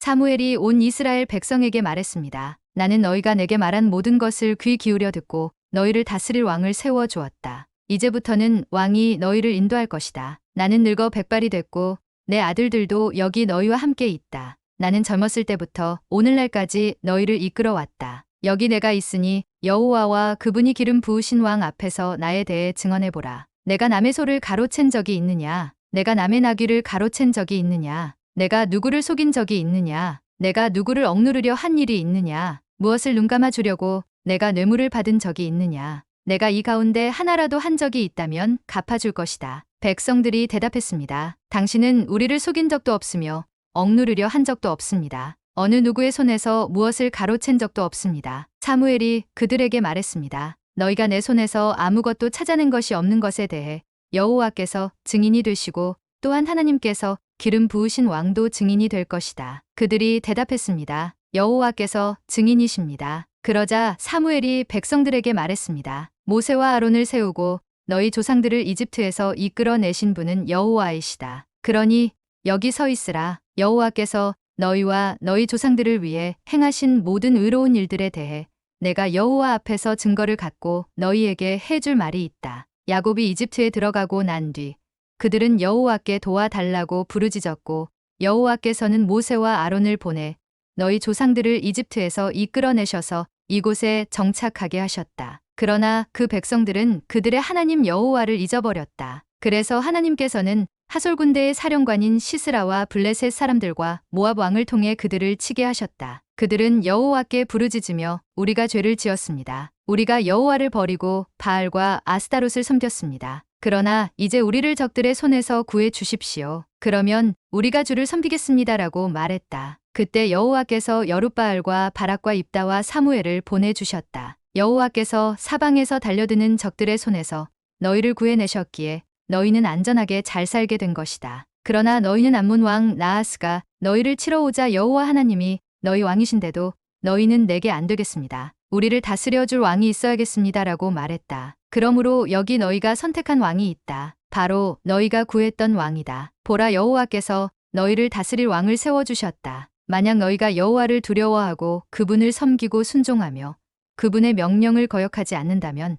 사무엘이 온 이스라엘 백성에게 말했습니다. 나는 너희가 내게 말한 모든 것을 귀 기울여 듣고 너희를 다스릴 왕을 세워 주었다. 이제부터는 왕이 너희를 인도할 것이다. 나는 늙어 백발이 됐고 내 아들들도 여기 너희와 함께 있다. 나는 젊었을 때부터 오늘날까지 너희를 이끌어 왔다. 여기 내가 있으니 여호와와 그분이 기름 부으신 왕 앞에서 나에 대해 증언해보라. 내가 남의 소를 가로챈 적이 있느냐? 내가 남의 나귀를 가로챈 적이 있느냐? 내가 누구를 속인 적이 있느냐? 내가 누구를 억누르려 한 일이 있느냐? 무엇을 눈감아 주려고 내가 뇌물을 받은 적이 있느냐? 내가 이 가운데 하나라도 한 적이 있다면 갚아줄 것이다. 백성들이 대답했습니다. 당신은 우리를 속인 적도 없으며 억누르려 한 적도 없습니다. 어느 누구의 손에서 무엇을 가로챈 적도 없습니다. 사무엘이 그들에게 말했습니다. 너희가 내 손에서 아무것도 찾아낸 것이 없는 것에 대해 여호와께서 증인이 되시고 또한 하나님께서 기름 부으신 왕도 증인이 될 것이다. 그들이 대답했습니다. 여호와께서 증인이십니다. 그러자 사무엘이 백성들에게 말했습니다. 모세와 아론을 세우고 너희 조상들을 이집트에서 이끌어내신 분은 여호와이시다. 그러니 여기 서 있으라. 여호와께서 너희와 너희 조상들을 위해 행하신 모든 의로운 일들에 대해 내가 여호와 앞에서 증거를 갖고 너희에게 해줄 말이 있다. 야곱이 이집트에 들어가고 난 뒤 그들은 여호와께 도와달라고 부르짖었고 여호와께서는 모세와 아론을 보내 너희 조상들을 이집트에서 이끌어내셔서 이곳에 정착하게 하셨다. 그러나 그 백성들은 그들의 하나님 여호와를 잊어버렸다. 그래서 하나님께서는 하솔 군대의 사령관인 시스라와 블레셋 사람들과 모압 왕을 통해 그들을 치게 하셨다. 그들은 여호와께 부르짖으며 우리가 죄를 지었습니다. 우리가 여호와를 버리고 바알과 아스타롯을 섬겼습니다. 그러나 이제 우리를 적들의 손에서 구해 주십시오. 그러면 우리가 주를 섬기겠습니다라고 말했다. 그때 여호와께서 여룻바알과 바락과 입다와 사무엘을 보내주셨다. 여호와께서 사방에서 달려드는 적들의 손에서 너희를 구해내셨기에 너희는 안전하게 잘 살게 된 것이다. 그러나 너희는 암몬 왕 나하스가 너희를 치러 오자 여호와 하나님이 너희 왕이신데도 너희는 내게 안 되겠습니다. 우리를 다스려줄 왕이 있어야겠습니다라고 말했다. 그러므로 여기 너희가 선택한 왕이 있다. 바로 너희가 구했던 왕이다. 보라, 여호와께서 너희를 다스릴 왕을 세워주셨다. 만약 너희가 여호와를 두려워하고 그분을 섬기고 순종하며 그분의 명령을 거역하지 않는다면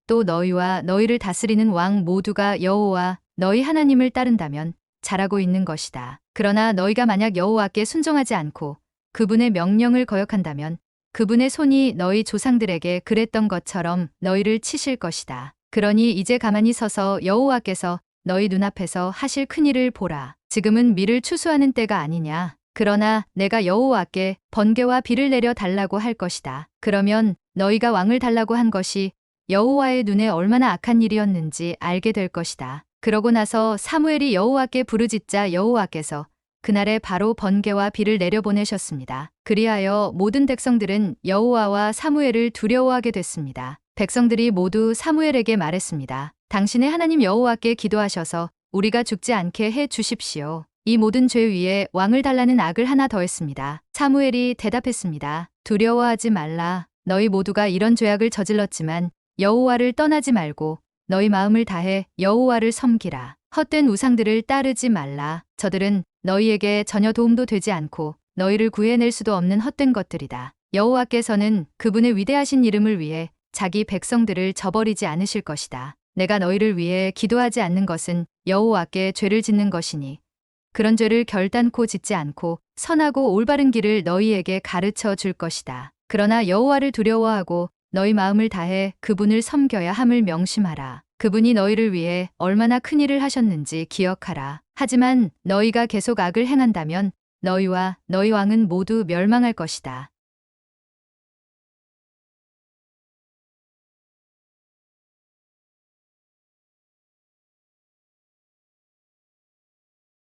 또 너희와 너희를 다스리는 왕 모두가 여호와 너희 하나님을 따른다면 잘하고 있는 것이다. 그러나 너희가 만약 여호와께 순종하지 않고 그분의 명령을 거역한다면 그분의 손이 너희 조상들에게 그랬던 것처럼 너희를 치실 것이다. 그러니 이제 가만히 서서 여호와께서 너희 눈앞에서 하실 큰일을 보라. 지금은 밀을 추수하는 때가 아니냐. 그러나 내가 여호와께 번개와 비를 내려 달라고 할 것이다. 그러면 너희가 왕을 달라고 한 것이 여호와의 눈에 얼마나 악한 일이었는지 알게 될 것이다. 그러고 나서 사무엘이 여호와께 부르짖자 여호와께서 그날에 바로 번개와 비를 내려보내셨습니다. 그리하여 모든 백성들은 여호와와 사무엘을 두려워하게 됐습니다. 백성들이 모두 사무엘에게 말했습니다. 당신의 하나님 여호와께 기도하셔서 우리가 죽지 않게 해 주십시오. 이 모든 죄 위에 왕을 달라는 악을 하나 더했습니다. 사무엘이 대답했습니다. 두려워하지 말라. 너희 모두가 이런 죄악을 저질렀지만 여호와를 떠나지 말고 너희 마음을 다해 여호와를 섬기라. 헛된 우상들을 따르지 말라. 저들은 너희에게 전혀 도움도 되지 않고 너희를 구해낼 수도 없는 헛된 것들이다. 여호와께서는 그분의 위대하신 이름을 위해 자기 백성들을 저버리지 않으실 것이다. 내가 너희를 위해 기도하지 않는 것은 여호와께 죄를 짓는 것이니 그런 죄를 결단코 짓지 않고 선하고 올바른 길을 너희에게 가르쳐 줄 것이다. 그러나 여호와를 두려워하고 너희 마음을 다해 그분을 섬겨야 함을 명심하라. 그분이 너희를 위해 얼마나 큰 일을 하셨는지 기억하라. 하지만 너희가 계속 악을 행한다면 너희와 너희 왕은 모두 멸망할 것이다.